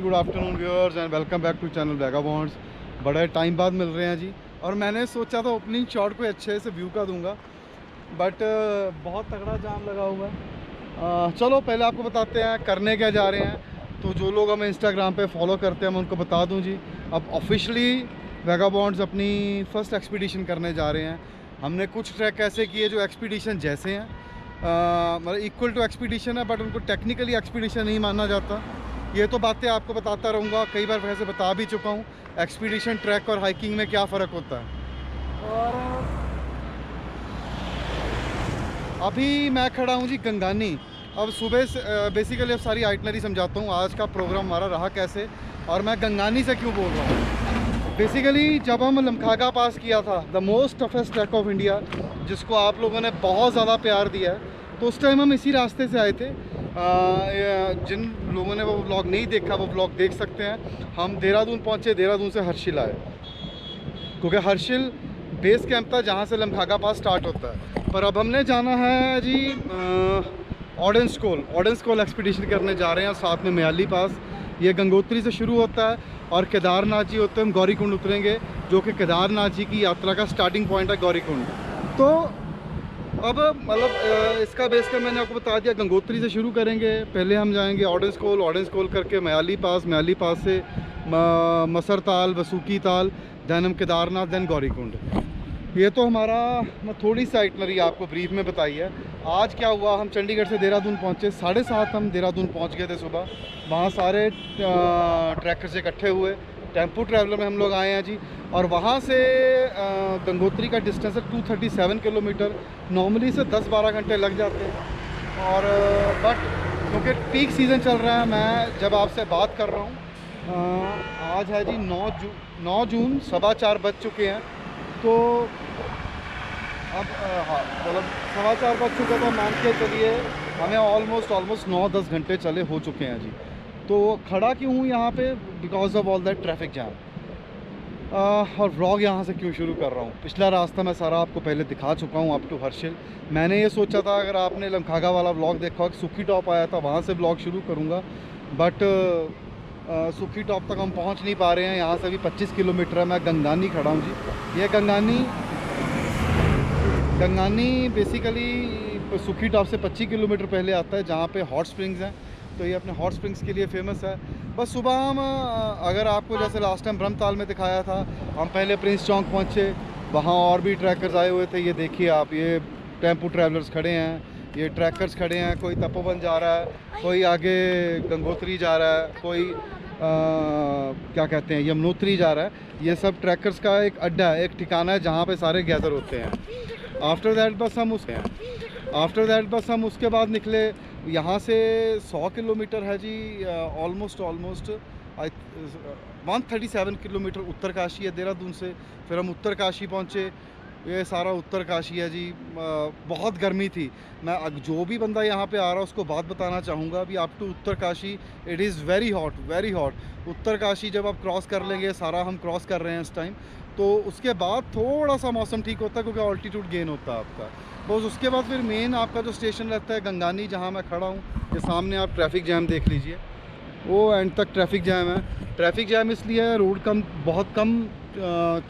Good afternoon viewers and welcome back to channel vagabonds. बड़े time बाद मिल रहे हैं जी, और मैंने सोचा था ओपनिंग शॉट को अच्छे से व्यू का दूंगा, बट बहुत तगड़ा जाम लगा हुआ है। चलो पहले आपको बताते हैं करने क्या जा रहे हैं। तो जो लोग हमें इंस्टाग्राम पे फॉलो करते हैं मैं उनको बता दूं जी, अब ऑफिशियली वैगाबॉन्ड्स अपनी फ़र्स्ट एक्सपीडिशन करने जा रहे हैं। हमने कुछ ट्रैक ऐसे किए जो एक्सपीडिशन जैसे हैं, मतलब इक्वल टू एक्सपीडिशन है, बट उनको टेक्निकली एक्सपीडिशन नहीं माना जाता। ये तो बातें आपको बताता रहूँगा, कई बार वैसे बता भी चुका हूँ एक्सपीडिशन ट्रैक और हाइकिंग में क्या फ़र्क होता है। और अभी मैं खड़ा हूँ जी गंगानी। अब सुबह से बेसिकली अब सारी आइटनरी समझाता हूँ आज का प्रोग्राम हमारा रहा कैसे, और मैं गंगानी से क्यों बोल रहा हूँ। बेसिकली जब हम लमखागा पास किया था, the most toughest track of India, जिसको आप लोगों ने बहुत ज़्यादा प्यार दिया है, तो उस टाइम हम इसी रास्ते से आए थे। जिन लोगों ने वो व्लॉग नहीं देखा वो व्लॉग देख सकते हैं। हम देहरादून पहुँचे, देहरादून से हर्षिल आए, क्योंकि हर्षिल बेस कैंप था जहाँ से लमखागा पास स्टार्ट होता है। पर अब हमने जाना है जी ऑडेंसकोल एक्सपीडिशन करने जा रहे हैं, साथ में म्याली पास। ये गंगोत्री से शुरू होता है और केदारनाथ जी होते हैं, हम गौरीकुंड उतरेंगे, जो कि केदारनाथ जी की यात्रा का स्टार्टिंग पॉइंट है गौरीकुंड। तो अब मतलब इसका बेस का मैंने आपको बता दिया, गंगोत्री से शुरू करेंगे। पहले हम जाएंगे ऑडेंसकोल करके म्याली पास से मसर ताल, वसूकी ताल, दैन हम केदारनाथ, दैन गौरीकुंड। ये तो हमारा थोड़ी सी आइटनरी आपको ब्रीफ में बताई है। आज क्या हुआ, हम चंडीगढ़ से देहरादून पहुँचे, 7:30 हम देहरादून पहुँच गए थे सुबह। वहाँ सारे ट्रैकर्स इकट्ठे हुए, टेम्पो ट्रैवलर में हम लोग आए हैं जी। और वहाँ से गंगोत्री का डिस्टेंस है 237 किलोमीटर। नॉर्मली से 10-12 घंटे लग जाते हैं, और बट क्योंकि पीक सीज़न चल रहा है, मैं जब आपसे बात कर रहा हूँ आज है जी 9 जून, 4:15 बज चुके हैं। तो अब हाँ मतलब 4:15 बज चुके, तो मान के चलिए हमें ऑलमोस्ट 9-10 घंटे चले हो चुके हैं जी। तो खड़ा क्यों हूँ यहाँ पे, because of all that traffic jam. और व्लॉग यहाँ से क्यों शुरू कर रहा हूँ, पिछला रास्ता मैं सारा आपको पहले दिखा चुका हूँ अप टू हर्षिल। मैंने ये सोचा था, अगर आपने लमखागा वाला व्लॉग देखा हो, सुखी टॉप आया था, वहाँ से व्लॉग शुरू करूँगा, बट सुखी टॉप तक हम पहुँच नहीं पा रहे हैं। यहाँ से भी 25 किलोमीटर है। मैं गंगानी खड़ा हूँ जी। ये गंगानी बेसिकली सुखी टॉप से 25 किलोमीटर पहले आता है, जहाँ पे हॉट स्प्रिंग्स हैं। तो ये अपने हॉट स्प्रिंग्स के लिए फेमस है। बस सुबह हम अगर आपको जैसे लास्ट टाइम ब्रह्मताल में दिखाया था, हम पहले प्रिंस चौक पहुँचे, वहाँ और भी ट्रैकर्स आए हुए थे। ये देखिए आप, ये टेम्पो ट्रैवलर्स खड़े हैं, ये ट्रैकर्स खड़े हैं। कोई तपोवन जा रहा है, कोई आगे गंगोत्री जा रहा है, कोई क्या कहते हैं यमुनोत्री जा रहा है। ये सब ट्रैकर्स का एक अड्डा है, एक ठिकाना है जहाँ पे सारे गैदर होते हैं। आफ्टर दैट बस हम उसके बाद निकले। यहाँ से 100 किलोमीटर है जी, ऑलमोस्ट 137 किलोमीटर उत्तरकाशी है देहरादून से। फिर हम उत्तरकाशी पहुँचे। ये सारा उत्तरकाशी है जी। बहुत गर्मी थी। मैं जो भी बंदा यहाँ पे आ रहा है उसको बात बताना चाहूँगा, अभी up to Uttarkashi it is very hot. Uttarkashi जब आप क्रॉस कर लेंगे, सारा हम क्रॉस कर रहे हैं इस टाइम, तो उसके बाद थोड़ा सा मौसम ठीक होता है, क्योंकि ऑल्टीट्यूड गेन होता है आपका। तो उसके बाद फिर मेन आपका जो स्टेशन रहता है गंगानी, जहाँ मैं खड़ा हूँ, ये सामने आप ट्रैफिक जैम देख लीजिए, वो एंड तक ट्रैफिक जैम है। ट्रैफिक जैम इसलिए है, रोड बहुत कम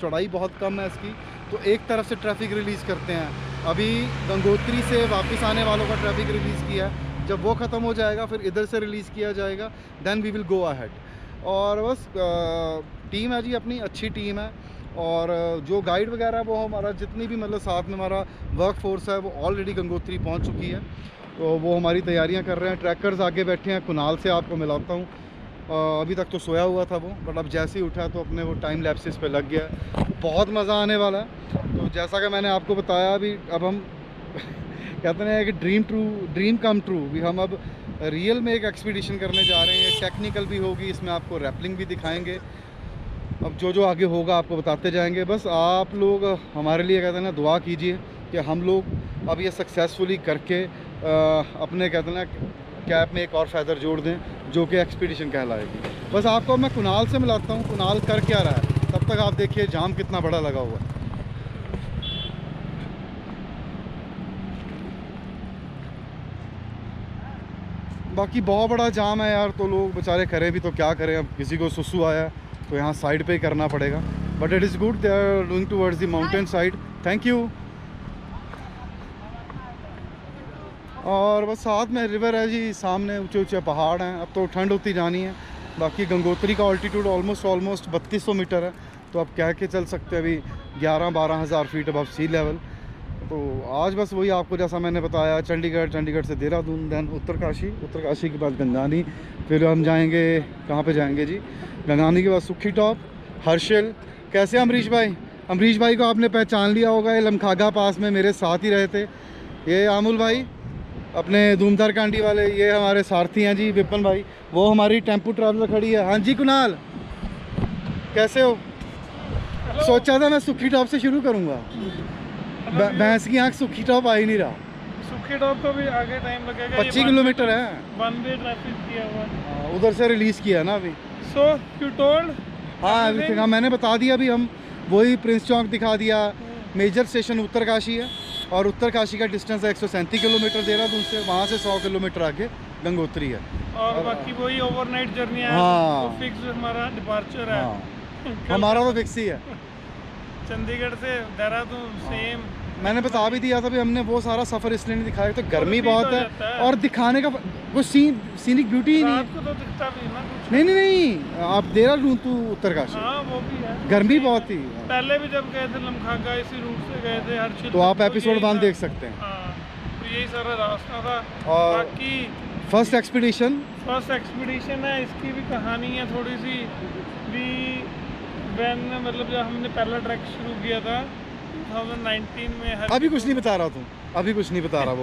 चौड़ाई बहुत कम है इसकी, तो एक तरफ से ट्रैफिक रिलीज़ करते हैं। अभी गंगोत्री से वापस आने वालों का ट्रैफिक रिलीज़ किया है, जब वो ख़त्म हो जाएगा फिर इधर से रिलीज़ किया जाएगा, then we will go ahead. और बस टीम है जी अपनी, अच्छी टीम है। और जो गाइड वगैरह वो हमारा जितनी भी मतलब साथ में हमारा वर्क फोर्स है, वो ऑलरेडी गंगोत्री पहुंच चुकी है, तो वो हमारी तैयारियां कर रहे हैं। ट्रैकर्स आगे बैठे हैं, कुणाल से आपको मिलाता हूँ। अभी तक तो सोया हुआ था वो, बट अब जैसे ही उठा तो अपने वो टाइम लैप्सेस पे लग गया। बहुत मज़ा आने वाला है। तो जैसा कि मैंने आपको बताया, अभी अब हम कहते हैं कि ड्रीम कम ट्रू भी, हम अब रियल में एक एक्सपीडिशन करने जा रहे हैं। टेक्निकल भी होगी इसमें, आपको रैपलिंग भी दिखाएंगे। अब जो आगे होगा आपको बताते जाएंगे। बस आप लोग हमारे लिए कहते हैं ना दुआ कीजिए कि हम लोग अब ये सक्सेसफुली करके अपने कहते हैं ना कैप में एक और फैदर जोड़ दें, जो कि एक्सपीडिशन कहलाएगी। बस आपको मैं कुणाल से मिलाता हूँ, कुणाल कर क्या रहा है, तब तक आप देखिए जाम कितना बड़ा लगा हुआ है। बाकी बहुत बड़ा जाम है यार, तो लोग बेचारे करें भी तो क्या करें, अब किसी को सुसु आया तो यहाँ साइड पे ही करना पड़ेगा। But it is good, they are doing towards the mountain side. Thank you. और बस साथ में रिवर है जी, सामने ऊंचे ऊंचे पहाड़ हैं। अब तो ठंड होती जानी है। बाकी गंगोत्री का ऑल्टीट्यूड ऑलमोस्ट 3200 मीटर है, तो अब कह के चल सकते हैं अभी 11-12 हज़ार फीट अबव सी लेवल। तो आज बस वही आपको जैसा मैंने बताया, चंडीगढ़ से देहरादून, दैन उत्तरकाशी के बाद गंगानी, फिर हम जाएंगे कहाँ पे जाएंगे जी, गंगानी के बाद सुखी टॉप, हर्षिल। कैसे अमरीश भाई? अमरीश भाई को आपने पहचान लिया होगा, ये लमखागा पास में मेरे साथ ही रहे थे। ये आमुल भाई अपने धूमधार कांडी वाले, ये हमारे सारथी हैं जी विपिन भाई। वो हमारी टेम्पू ट्रैवलर खड़ी है। हाँ जी कुणाल, कैसे हो? सोचा था मैं सुखी टॉप से शुरू करूँगा, भैंस की आँख सुखी टॉप आ ही नहीं रहा। सुखी टॉप को भी आगे टाइम लगेगा, 25 किलोमीटर है, वन वे ट्रैफिक किया हुआ। उधर से रिलीज़ किया ना अभी। So you told? हाँ एवरीथिंग, हाँ मैंने बता दिया अभी। हम वही प्रिंस चौक दिखा दिया, मेजर स्टेशन उत्तरकाशी है, और उत्तरकाशी का डिस्टेंस है 137 किलोमीटर देहरादून से। वहाँ से 100 किलोमीटर आगे गंगोत्री है, और बाकी वही ओवरनाइट जर्नी है। हाँ। तो फिक्स हमारा डिपार्चर है। हाँ। हमारा तो फिक्स ही है। चंडीगढ़ से देहरादून सेम। मैंने बता भी दिया था भी, हमने वो सारा सफ़र इसलिए नहीं दिखाया तो गर्मी रिपीट बहुत हो जाता है है। और दिखाने का कुछ सीनिक ब्यूटी ही नहीं रात है। को तो दिखता भी ना कुछ। नहीं, आप देहरादून टू उत्तरकाशी, हाँ वो भी है, गर्मी बहुत थी। पहले भी जब गए थे लमखागा इसी रूट से गए थे हर्षिल, तो आप एपिसोड 1 देख सकते हैं। हाँ, तो यही सारा रास्ता था। और बाकी फर्स्ट एक्सपीडिशन है, इसकी भी कहानी है थोड़ी सी भी। वैन मतलब जब हमने पहला ट्रैक शुरू किया था 2019 में, अभी कुछ नहीं बता रहा तुम, अभी कुछ नहीं बता रहा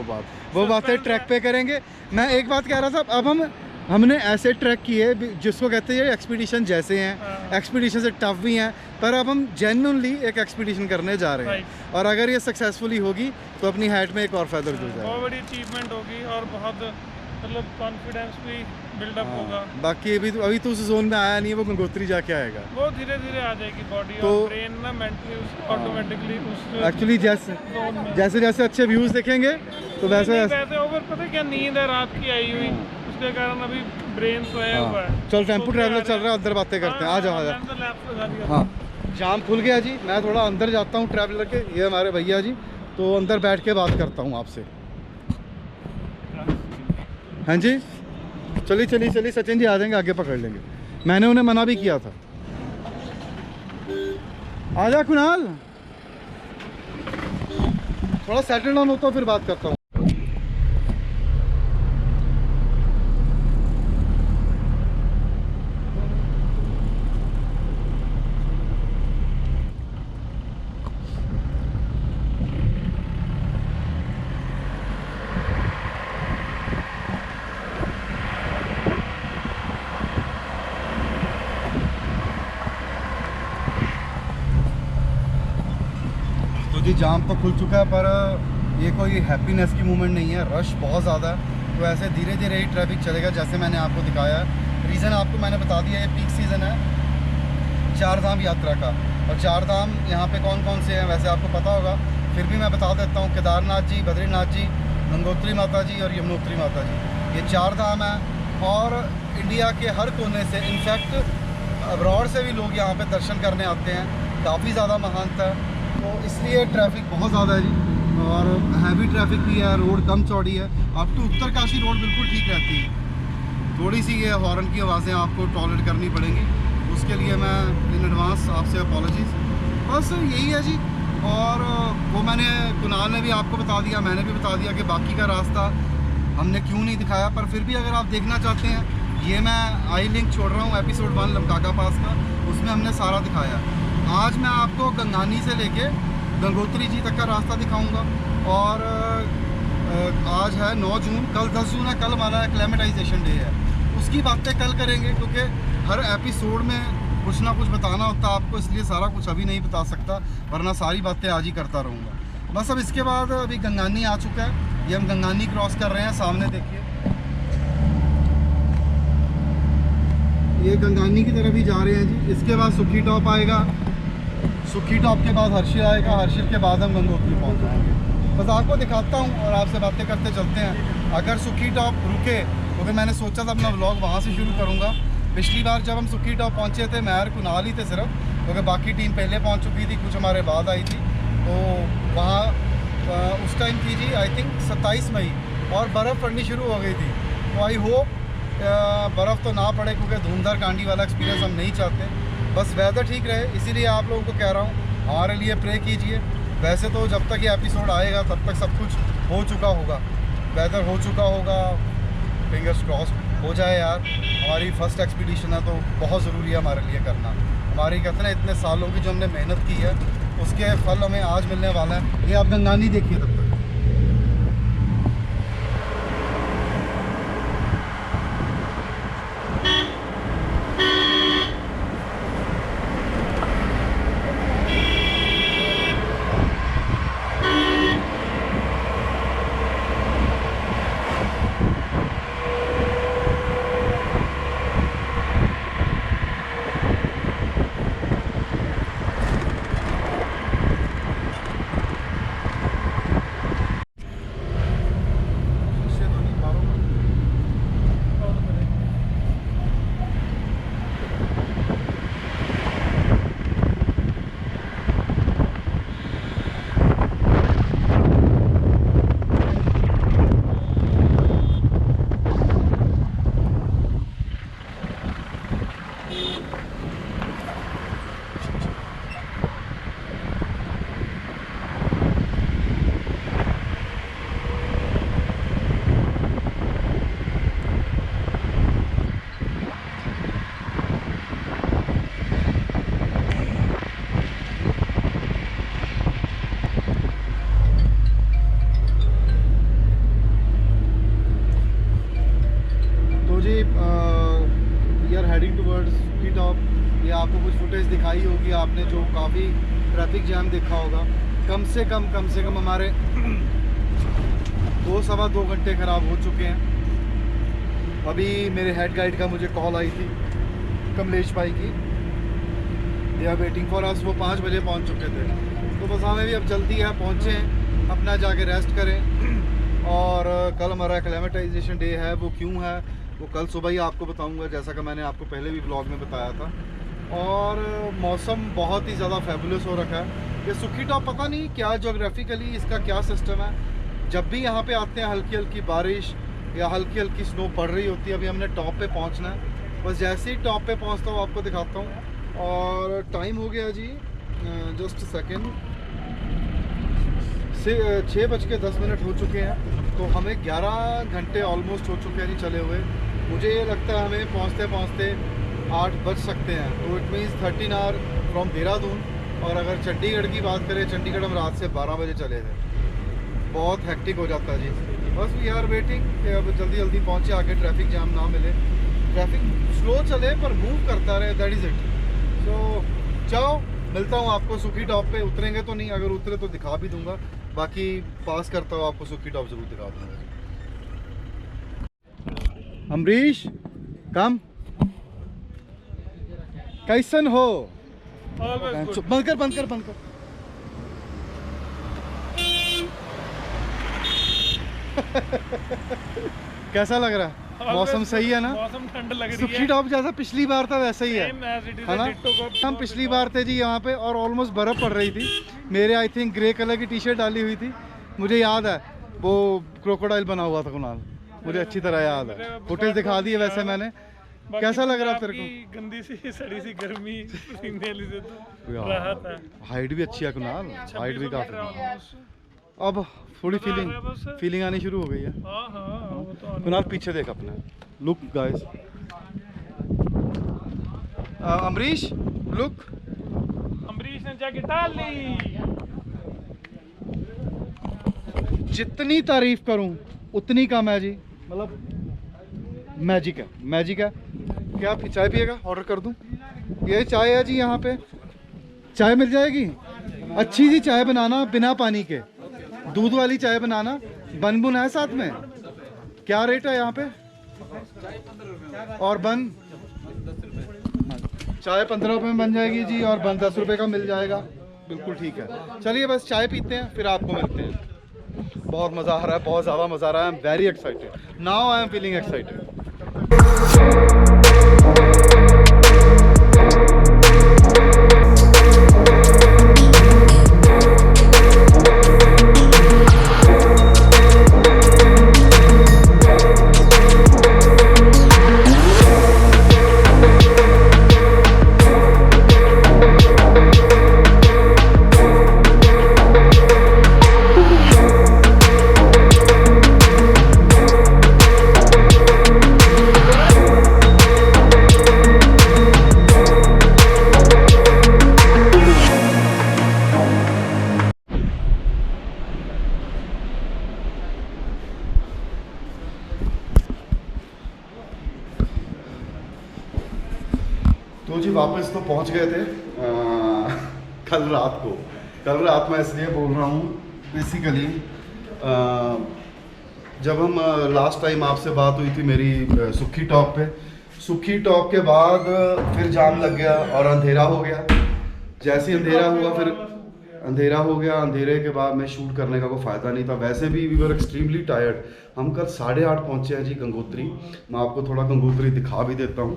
वो बातें ट्रैक पे करेंगे। मैं एक बात कह रहा था, अब हमने ऐसे ट्रैक किए जिसको कहते हैं एक्सपीडिशन जैसे हैं। हाँ। एक्सपीडिशन से टफ भी हैं, पर अब हम जेन्युइनली एक एक्सपीडिशन करने जा रहे हैं, और अगर ये सक्सेसफुली होगी तो अपनी हैट में एक और फेदर जुड़ जाएगा। बहुत बड़ी अचीवमेंट होगी और बहुत मतलब कॉन्फिडेंस भी बिल्डअप होगा। बाकी अभी तो उस जोन में आया नहीं है, वो गंगोत्री जाके आएगा। वो धीरे धीरे आ जाएगी बॉडी तो और ब्रेन ना मेंटली ऑटोमेटिकली उस एक्चुअली जैसे जैसे अच्छे व्यूज़ देखेंगे तो वैसे ओवर पता क्या नींद है रात की आई हुई, उसके कारण अभी ब्रेन सोया हुआ है। चल टेम्पो ट्रैवलर चल रहा है, अंदर बातें करते हैं। आ जाओ। हाँ जाम खुल गया जी, मैं थोड़ा अंदर जाता हूँ ट्रैवलर के। ये हमारे भैया जी, तो अंदर बैठ के बात करता हूँ आपसे। हाँ जी चलिए सचिन जी आ जाएंगे, आगे पकड़ लेंगे। मैंने उन्हें मना भी किया था। आजा कुणाल, थोड़ा सेटल डाउन होता हूँ फिर बात करता हूँ। जी जाम तो खुल चुका है, पर ये कोई हैप्पीनेस की मूवमेंट नहीं है, रश बहुत ज़्यादा है। तो ऐसे धीरे धीरे ही ट्रैफिक चलेगा जैसे मैंने आपको दिखाया है। रीज़न आपको मैंने बता दिया, ये पीक सीज़न है चार धाम यात्रा का, और चार धाम यहाँ पे कौन कौन से हैं वैसे आपको पता होगा, फिर भी मैं बता देता हूँ। केदारनाथ जी, बद्रीनाथ जी, गंगोत्री माता जी और यमुनोत्री माता जी, ये चार धाम हैं। और इंडिया के हर कोने से, इनफैक्ट अब्रॉड से भी लोग यहाँ पे दर्शन करने आते हैं। काफ़ी ज़्यादा महानता है, तो इसलिए ट्रैफिक बहुत ज़्यादा है जी, और हैवी ट्रैफिक भी है। रोड कम चौड़ी है। अब तो उत्तरकाशी रोड बिल्कुल ठीक रहती है, थोड़ी सी ये हॉर्न की आवाज़ें आपको टॉलरेट करनी पड़ेंगी, उसके लिए मैं इन एडवांस आपसे अपॉलॉजीज़। बस यही है जी। और वो मैंने कुणाल ने भी आपको बता दिया, मैंने भी बता दिया कि बाकी का रास्ता हमने क्यों नहीं दिखाया। पर फिर भी अगर आप देखना चाहते हैं, ये मैं आई लिंक छोड़ रहा हूँ एपिसोड 1 लमकागा पास का, उसमें हमने सारा दिखाया। आज मैं आपको गंगानी से लेके गंगोत्री जी तक का रास्ता दिखाऊंगा। और आज है 9 जून, कल 10 जून है, कल हमारा एक्लेमेटाइजेशन डे है, उसकी बातें कल करेंगे, क्योंकि हर एपिसोड में कुछ ना कुछ बताना होता है आपको, इसलिए सारा कुछ अभी नहीं बता सकता, वरना सारी बातें आज ही करता रहूँगा। बस अब इसके बाद अभी गंगानी आ चुका है, ये हम गंगानी क्रॉस कर रहे हैं, सामने देखिए ये गंगानी की तरफ ही जा रहे हैं जी। इसके बाद सुखी टॉप आएगा, सुखी टॉप के बाद हर्षिल आएगा, हर्षिल के बाद हम गंगोत्री पहुँच जाएंगे। बस आपको दिखाता हूँ और आपसे बातें करते चलते हैं। अगर सुखी टॉप रुके क्योंकि मैंने सोचा था अपना व्लॉग वहाँ से शुरू करूँगा। पिछली बार जब हम सुखी टॉप पहुँचे थे, मैं और कुणाल ही थे सिर्फ, क्योंकि बाकी टीम पहले पहुँच चुकी थी, कुछ हमारे बाद आई थी। तो वहाँ उस टाइम थी जी आई थिंक 27 मई, और बर्फ़ पड़नी शुरू हो गई थी। तो आई होप बर्फ़ तो ना पड़े, क्योंकि धुंधर कांडी वाला एक्सपीरियंस हम नहीं चाहते। बस वेदर ठीक रहे, इसीलिए आप लोगों को कह रहा हूँ हमारे लिए प्रे कीजिए। वैसे तो जब तक ये एपिसोड आएगा तब तक सब कुछ हो चुका होगा, वेदर हो चुका होगा, फिंगर्स क्रॉस्ड हो जाए यार। हमारी फर्स्ट एक्सपीडिशन है तो बहुत ज़रूरी है हमारे लिए करना। हमारी कहते हैं इतने सालों की जो हमने मेहनत की है उसके फल हमें आज मिलने वाला है। ये आप गंगानी देखिए तब तक। वी आर हेडिंग टुवर्ड्स सुखी टॉप। ये आपको कुछ फुटेज दिखाई होगी आपने, जो काफ़ी ट्रैफिक जैम देखा होगा। कम से कम हमारे 2 सवा 2 घंटे ख़राब हो चुके हैं। अभी मेरे हेड गाइड का मुझे कॉल आई थी, कमलेश भाई की, they are waiting for us. वो 5 बजे पहुंच चुके थे। तो बस हमें भी अब जल्दी है, पहुँचे, अपना जाके रेस्ट करें। और कल हमारा एक्लेमेटाइजेशन डे है। वो क्यों है वो कल सुबह ही आपको बताऊंगा, जैसा कि मैंने आपको पहले भी ब्लॉग में बताया था। और मौसम बहुत ही ज़्यादा फेबुलस हो रखा है। ये सुखी टॉप पता नहीं क्या जोग्राफिकली इसका क्या सिस्टम है, जब भी यहाँ पे आते हैं हल्की हल्की बारिश या हल्की हल्की स्नो पड़ रही होती है। अभी हमने टॉप पे पहुँचना है, बस जैसे ही टॉप पे पहुँचता हूँ आपको दिखाता हूँ। और टाइम हो गया जी, जस्ट सेकेंड से 6:10 हो चुके हैं। तो हमें 11 घंटे ऑलमोस्ट हो चुके हैं जी चले हुए। मुझे ये लगता है हमें पहुँचते पहुँचते 8 बज सकते हैं। तो it means 13 our from Dehradun. और अगर चंडीगढ़ की बात करें, चंडीगढ़ हम रात से 12 बजे चले थे। बहुत हेक्टिक हो जाता है जी। बस वी आर वेटिंग कि अब जल्दी जल्दी पहुँचे, आगे ट्रैफिक जाम ना मिले, ट्रैफिक स्लो चले पर मूव करता रहे, दैट इज़ इट। सो चलो मिलता हूँ आपको सुखी टॉप पे। उतरेंगे तो नहीं, अगर उतरे तो दिखा भी दूंगा, बाकी पास करता हूँ आपको सुखी टॉप ज़रूर दिखा दूँगा। अमरीश कम, कैसन हो? बंद कर। कैसा लग रहा है? मौसम सही है ना? मौसम ठंड लग रही है। सुखी टॉप जैसा पिछली बार था वैसा ही है ना? हम पिछली बार थे जी यहाँ पे, और ऑलमोस्ट बर्फ़ पड़ रही थी। मेरे आई थिंक ग्रे कलर की टी शर्ट डाली हुई थी, मुझे याद है। वो क्रोकोडाइल बना हुआ था कुणाल, मुझे अच्छी तरह याद है। फुटेज दिखा दी है वैसे मैंने। कैसा लग रहा है तेरे को? गंदी सी सड़ी सी गर्मी पसीने से तो राहत है। हाइट भी अच्छी है कुणाल, हाइट भी काफ़ी। अब थोड़ी फीलिंग आनी शुरू हो गई है। वो तो कुणाल पीछे देख अपने, look guys. Amrish look, Amrish ने जैकेट डाल ली। जितनी तारीफ करूं उतनी कम है जी, मतलब मैजिक है। क्या आप चाय पिएगा? ऑर्डर कर दूं? ये चाय है जी, यहाँ पे चाय मिल जाएगी। अच्छी सी चाय बनाना बिना पानी के, दूध वाली चाय बनाना। बन है साथ में? क्या रेट है यहाँ पे? और बन? चाय 15 रुपये में बन जाएगी जी, और बन 10 रुपये का मिल जाएगा। बिल्कुल ठीक है। चलिए बस चाय पीते हैं, फिर आपको मिलते हैं। बहुत मज़ा आ रहा है, बहुत ज़्यादा मज़ा आ रहा है। I am very excited now, I am feeling excited. तो जी वापस तो पहुंच गए थे कल रात को। कल रात मैं इसलिए बोल रहा हूँ बेसिकली जब हम लास्ट टाइम आपसे बात हुई थी मेरी सुखी टॉप पे, सुखी टॉप के बाद फिर जाम लग गया और अंधेरा हो गया। जैसे ही अंधेरा हुआ फिर अंधेरा हो गया, अंधेरे के बाद में शूट करने का कोई फ़ायदा नहीं था। वैसे भी वी वर एक्सट्रीमली टायर्ड। हम कल 8:30 पहुँचे हैं जी गंगोत्री। मैं आपको थोड़ा गंगोत्री दिखा भी देता हूँ।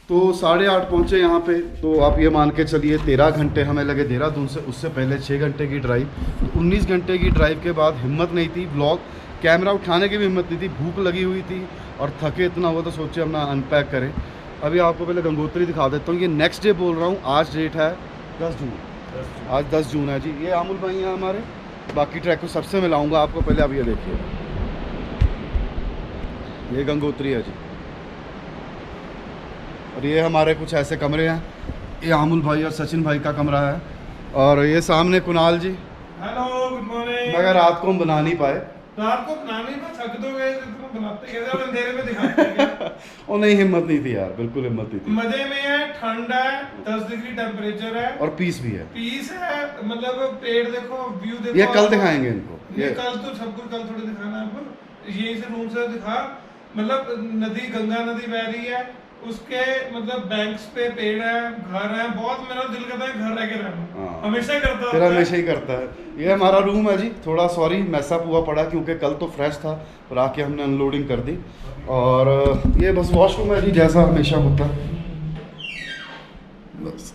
तो 8:30 पहुँचे यहाँ पे, तो आप ये मान के चलिए 13 घंटे हमें लगे देहरादून से। उससे पहले 6 घंटे की ड्राइव। तो 19 घंटे की ड्राइव के बाद हिम्मत नहीं थी, व्लॉग कैमरा उठाने की भी हिम्मत नहीं थी। भूख लगी हुई थी और थके इतना हुआ तो सोचे अपना अनपैक करें। अभी आपको पहले गंगोत्री दिखा देता हूँ। ये नेक्स्ट डे बोल रहा हूँ, आज डेट है 10 जून। आज 10 जून है जी। ये आमुल भाई हैं हमारे, बाकी ट्रैक को सबसे मिलाऊंगा आपको। पहले अब ये देखिए, ये गंगोत्री है जी। और ये हमारे कुछ ऐसे कमरे हैं। ये आमुल भाई और सचिन भाई का कमरा है। और ये सामने Kunal ji. Hello, good morning. मगर रात को हम बना नहीं पाए। रात को बनाने में थक दोगे तो बनाते कैसे और अंधेरे में दिखाते हैं क्या? और नहीं, हिम्मत नहीं थी यार, बिल्कुल हिम्मत नहीं थी। मजे में है, ठंड है, 10 डिग्री टेम्परेचर है और पीस भी है। पीस है, मतलब पेड़ देखो, व्यू देखो। ये कल दिखाएंगे इनको। ये कल तो सब कुछ कल थोड़ी दिखाना है आपको। यहीं से रूम से दिखा, मतलब नदी, गंगा नदी बह रही है, उसके मतलब बैंक्स पे पेड़ है, घर है। बहुत मेरा दिल करता है घर रह के रहना। हाँ। हमेशा ही करता फिर है। हमेशा ही करता है। ये हमारा रूम है जी। थोड़ा सॉरी मैसअप हुआ पड़ा क्योंकि कल तो फ्रेश था और आके हमने अनलोडिंग कर दी। और ये बस वॉशरूम है जी, जैसा हमेशा होता है। बस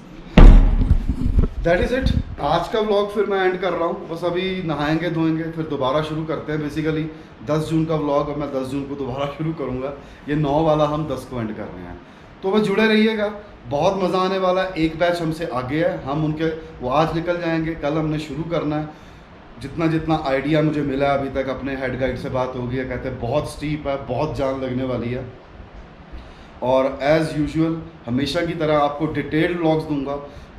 दैट इज़ इट। आज का व्लॉग फिर मैं एंड कर रहा हूँ। बस अभी नहाएंगे धोएंगे फिर दोबारा शुरू करते हैं। बेसिकली 10 जून का व्लॉग और मैं 10 जून को दोबारा शुरू करूँगा। ये 9 वाला हम 10 को एंड कर रहे हैं, तो बस जुड़े रहिएगा। बहुत मज़ा आने वाला है। एक बैच हमसे आगे है, हम उनके वो आज निकल जाएंगे, कल हमने शुरू करना है। जितना जितना आइडिया मुझे मिला अभी तक, अपने हेड गाइड से बात हो गई है, कहते हैं बहुत स्टीप है, बहुत जान लगने वाली है। और एज़ यूजुअल हमेशा की तरह आपको डिटेल्ड व्लॉग्स दूंगा।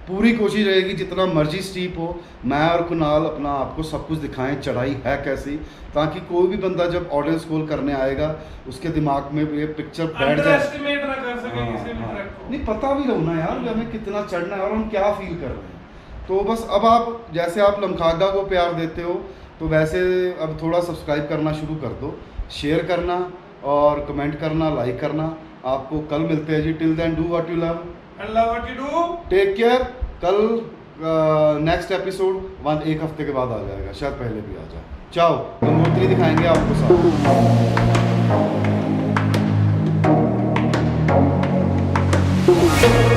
पूरी कोशिश रहेगी जितना मर्जी स्टीप हो, मैं और कुणाल अपना आपको सब कुछ दिखाएं, चढ़ाई है कैसी, ताकि कोई भी बंदा जब ऑडियंस कॉल करने आएगा उसके दिमाग में ये पिक्चर बैठ जाए। अंडरएस्टिमेट ना कर सके किसी भी ट्रैक को। नहीं, पता भी रहो ना यार हमें कितना चढ़ना है और हम क्या फील कर रहे हैं। तो बस अब आप जैसे आप लम्खागा को प्यार देते हो, तो वैसे अब थोड़ा सब्सक्राइब करना शुरू कर दो, शेयर करना और कमेंट करना, लाइक करना। आपको कल मिलते हैं जी। Till then do what you love and love what you do. Take care. कल नेक्स्ट एपिसोड 1 हफ्ते के बाद आ जाएगा, शायद पहले भी आ जाए। चाओ, गंगोत्री दिखाएंगे आपको साथ।